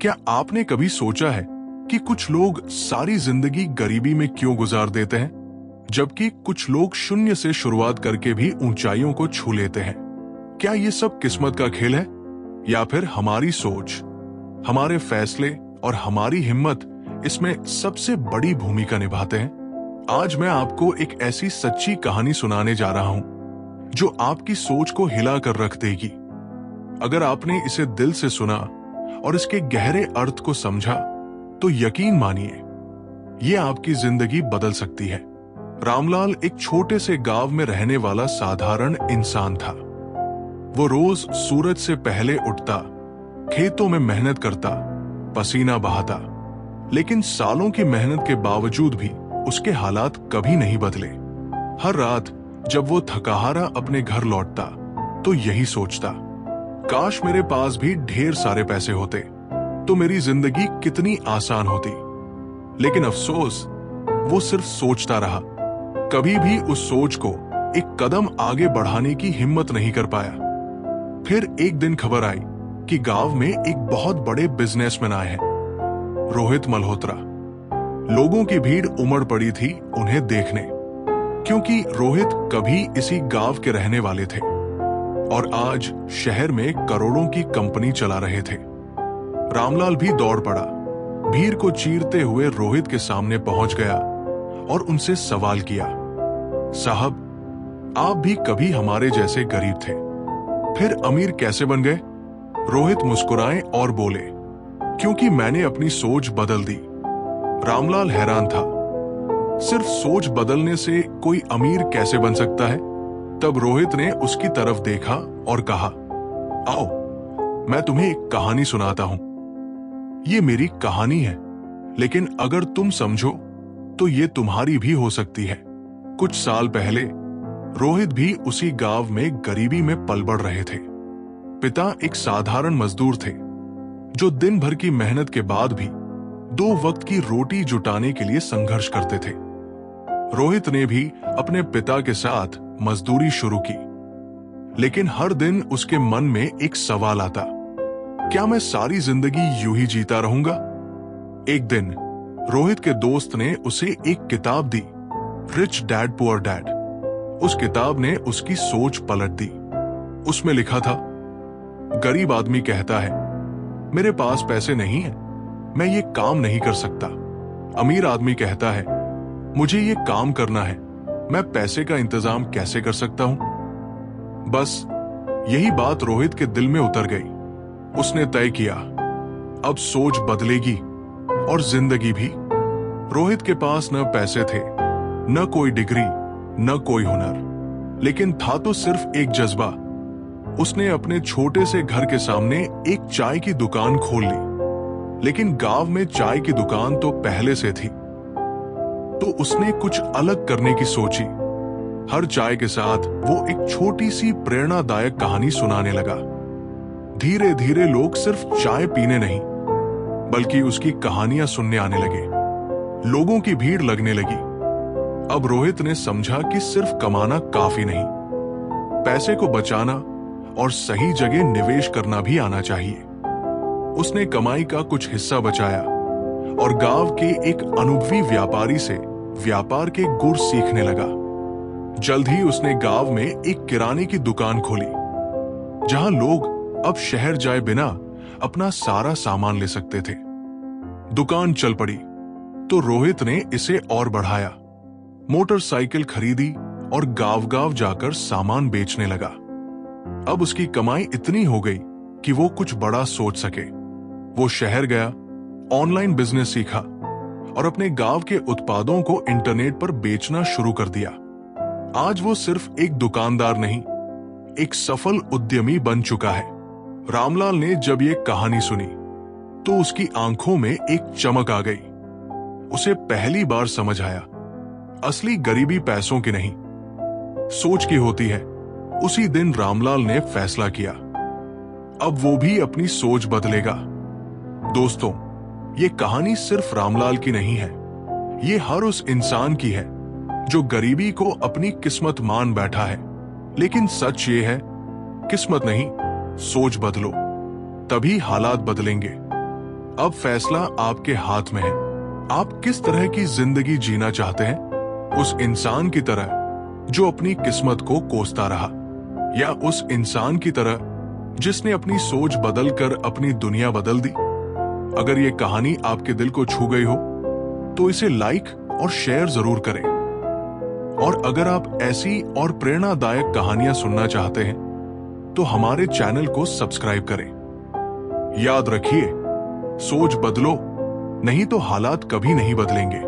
क्या आपने कभी सोचा है कि कुछ लोग सारी जिंदगी गरीबी में क्यों गुजार देते हैं, जबकि कुछ लोग शून्य से शुरुआत करके भी ऊंचाइयों को छू लेते हैं? क्या ये सब किस्मत का खेल है या फिर हमारी सोच, हमारे फैसले और हमारी हिम्मत इसमें सबसे बड़ी भूमिका निभाते हैं? आज मैं आपको एक ऐसी सच्ची कहानी सुनाने जा रहा हूं जो आपकी सोच को हिला कर रख देगी। अगर आपने इसे दिल से सुना और इसके गहरे अर्थ को समझा तो यकीन मानिए ये आपकी जिंदगी बदल सकती है। रामलाल एक छोटे से गांव में रहने वाला साधारण इंसान था। वो रोज सूरज से पहले उठता, खेतों में मेहनत करता, पसीना बहाता, लेकिन सालों की मेहनत के बावजूद भी उसके हालात कभी नहीं बदले। हर रात जब वो थकाहारा अपने घर लौटता तो यही सोचता, काश मेरे पास भी ढेर सारे पैसे होते तो मेरी जिंदगी कितनी आसान होती। लेकिन अफसोस, वो सिर्फ सोचता रहा, कभी भी उस सोच को एक कदम आगे बढ़ाने की हिम्मत नहीं कर पाया। फिर एक दिन खबर आई कि गांव में एक बहुत बड़े बिजनेसमैन आए हैं, रोहित मल्होत्रा। लोगों की भीड़ उमड़ पड़ी थी उन्हें देखने, क्योंकि रोहित कभी इसी गांव के रहने वाले थे और आज शहर में करोड़ों की कंपनी चला रहे थे। रामलाल भी दौड़ पड़ा, भीड़ को चीरते हुए रोहित के सामने पहुंच गया और उनसे सवाल किया, साहब, आप भी कभी हमारे जैसे गरीब थे, फिर अमीर कैसे बन गए? रोहित मुस्कुराए और बोले, क्योंकि मैंने अपनी सोच बदल दी। रामलाल हैरान था, सिर्फ सोच बदलने से कोई अमीर कैसे बन सकता है? तब रोहित ने उसकी तरफ देखा और कहा, आओ मैं तुम्हें एक कहानी सुनाता हूं। ये मेरी कहानी है, लेकिन अगर तुम समझो तो ये तुम्हारी भी हो सकती है। कुछ साल पहले रोहित भी उसी गांव में गरीबी में पल बढ़ रहे थे। पिता एक साधारण मजदूर थे जो दिन भर की मेहनत के बाद भी 2 वक्त की रोटी जुटाने के लिए संघर्ष करते थे। रोहित ने भी अपने पिता के साथ मजदूरी शुरू की, लेकिन हर दिन उसके मन में एक सवाल आता, क्या मैं सारी जिंदगी यूं ही जीता रहूंगा? एक दिन रोहित के दोस्त ने उसे एक किताब दी, रिच डैड पुअर डैड। उस किताब ने उसकी सोच पलट दी। उसमें लिखा था, गरीब आदमी कहता है, मेरे पास पैसे नहीं है, मैं ये काम नहीं कर सकता। अमीर आदमी कहता है, मुझे ये काम करना है, मैं पैसे का इंतजाम कैसे कर सकता हूं? बस यही बात रोहित के दिल में उतर गई। उसने तय किया, अब सोच बदलेगी और जिंदगी भी। रोहित के पास न पैसे थे, न कोई डिग्री, न कोई हुनर, लेकिन था तो सिर्फ एक जज्बा। उसने अपने छोटे से घर के सामने एक चाय की दुकान खोल ली, लेकिन गांव में चाय की दुकान तो पहले से थी। तो उसने कुछ अलग करने की सोची। हर चाय के साथ वो एक छोटी सी प्रेरणादायक कहानी सुनाने लगा। धीरे धीरे लोग सिर्फ चाय पीने नहीं, बल्कि उसकी कहानियां सुनने आने लगे। लोगों की भीड़ लगने लगी। अब रोहित ने समझा कि सिर्फ कमाना काफी नहीं, पैसे को बचाना और सही जगह निवेश करना भी आना चाहिए। उसने कमाई का कुछ हिस्सा बचाया और गांव के एक अनुभवी व्यापारी से व्यापार के गुर सीखने लगा। जल्द ही उसने गांव में एक किराने की दुकान खोली, जहां लोग अब शहर जाए बिना अपना सारा सामान ले सकते थे। दुकान चल पड़ी तो रोहित ने इसे और बढ़ाया, मोटरसाइकिल खरीदी और गांव-गांव जाकर सामान बेचने लगा। अब उसकी कमाई इतनी हो गई कि वो कुछ बड़ा सोच सके। वो शहर गया, ऑनलाइन बिजनेस सीखा और अपने गांव के उत्पादों को इंटरनेट पर बेचना शुरू कर दिया। आज वो सिर्फ एक दुकानदार नहीं, एक सफल उद्यमी बन चुका है। रामलाल ने जब ये कहानी सुनी तो उसकी आंखों में एक चमक आ गई। उसे पहली बार समझ आया, असली गरीबी पैसों की नहीं, सोच की होती है। उसी दिन रामलाल ने फैसला किया, अब वो भी अपनी सोच बदलेगा। दोस्तों, ये कहानी सिर्फ रामलाल की नहीं है, ये हर उस इंसान की है जो गरीबी को अपनी किस्मत मान बैठा है। लेकिन सच ये है, किस्मत नहीं, सोच बदलो, तभी हालात बदलेंगे। अब फैसला आपके हाथ में है। आप किस तरह की जिंदगी जीना चाहते हैं? उस इंसान की तरह जो अपनी किस्मत को कोसता रहा, या उस इंसान की तरह जिसने अपनी सोच बदलकर अपनी दुनिया बदल दी? अगर ये कहानी आपके दिल को छू गई हो तो इसे लाइक और शेयर जरूर करें। और अगर आप ऐसी और प्रेरणादायक कहानियां सुनना चाहते हैं तो हमारे चैनल को सब्सक्राइब करें। याद रखिए, सोच बदलो, नहीं तो हालात कभी नहीं बदलेंगे।